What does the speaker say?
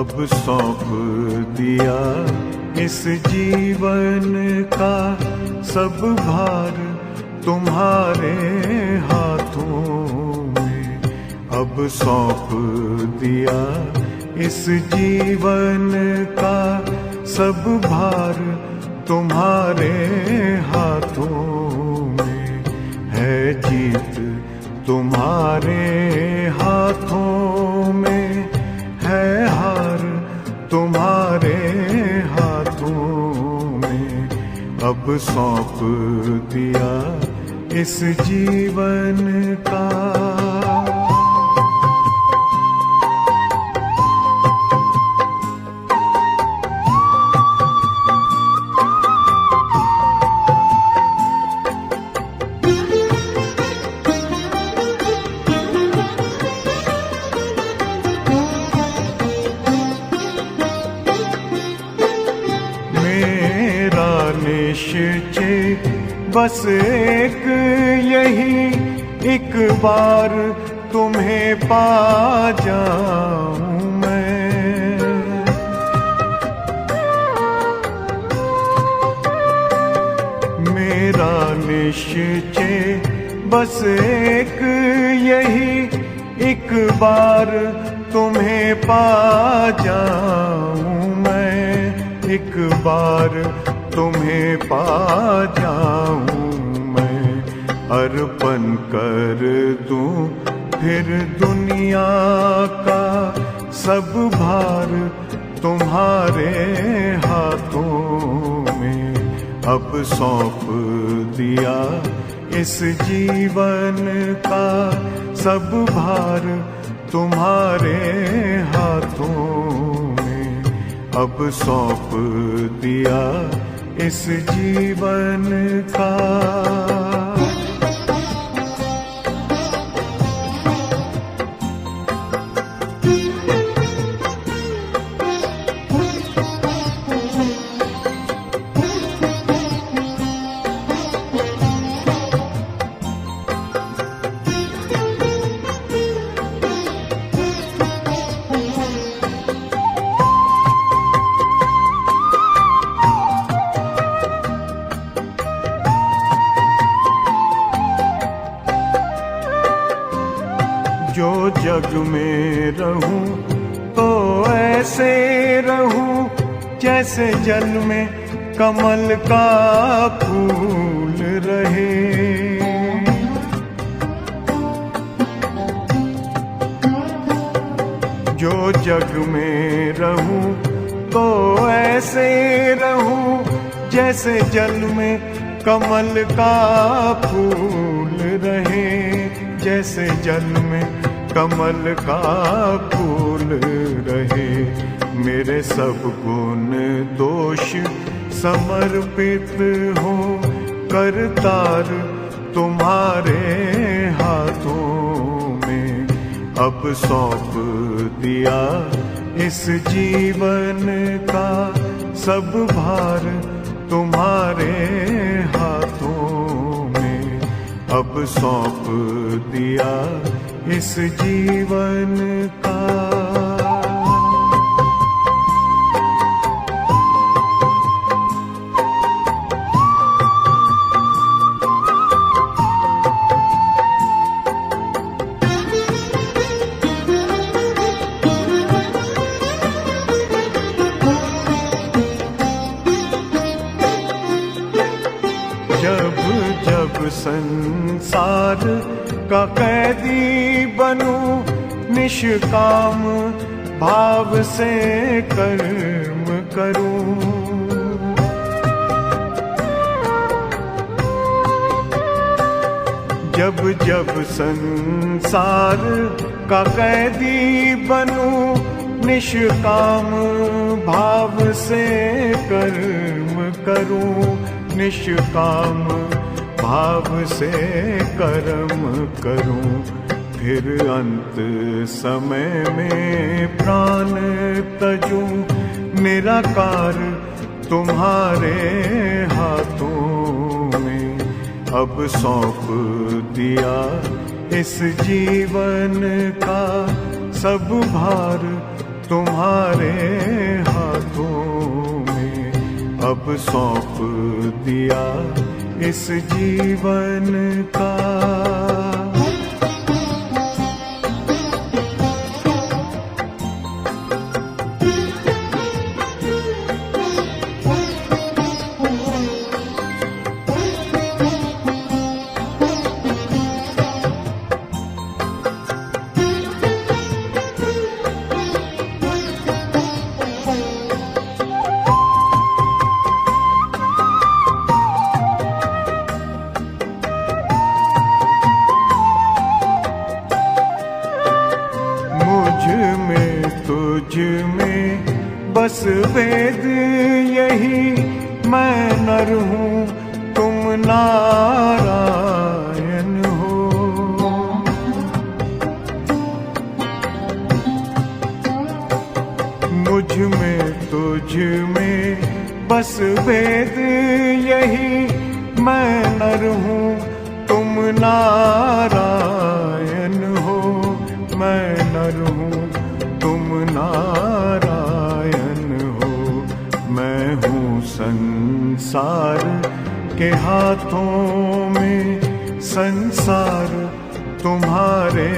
अब सौंप दिया इस जीवन का सब भार तुम्हारे हाथों में। अब सौंप दिया इस जीवन का सब भार तुम्हारे हाथों में। है जीत तुम्हारे हाथों में, है हार तुम्हारे हाथों में। अब सौंप दिया इस जीवन का। निश्चय बस एक यही, एक बार तुम्हें पा जाऊं मैं। मेरा निश्चय बस एक यही, एक बार तुम्हें पा जाऊं मैं। एक बार तुम्हें पा जाऊं मैं। अर्पण कर दूं फिर दुनिया का सब भार तुम्हारे हाथों में। अब सौंप दिया इस जीवन का सब भार तुम्हारे हाथों में। अब सौंप दिया इस जीवन का। जो जग में रहूं तो ऐसे रहूं जैसे जल में कमल का फूल रहे। जो जग में रहूं तो ऐसे रहूं जैसे जल में कमल का फूल रहे। जैसे जल में कमल का फूल रहे। मेरे सब गुण दोष समर्पित हो करतार तुम्हारे हाथों में। अब सौंप दिया इस जीवन का सब भार तुम्हारे हाथों में। अब सौंप दिया इस जीवन का। जब जब संसार का कैदी बनूं, निष्काम भाव से कर्म करूं। जब जब संसार का कैदी बनूं, निष्काम भाव से कर्म करूं। निष्काम भाव से कर्म करूं। फिर अंत समय में प्राण तजूं। निराकार तुम्हारे हाथों में। अब सौंप दिया इस जीवन का सब भार तुम्हारे हाथों में अब सौंप दिया इस जीवन का। तुझ में बस वेद यही, मैं नर हूँ तुम नारायण हो। मुझ में तुझ में बस वेद यही, मैं नर हूँ तुम नारायण हो। मैं नर हूँ तुम नारायण हो। मैं हूँ संसार के हाथों में, संसार तुम्हारे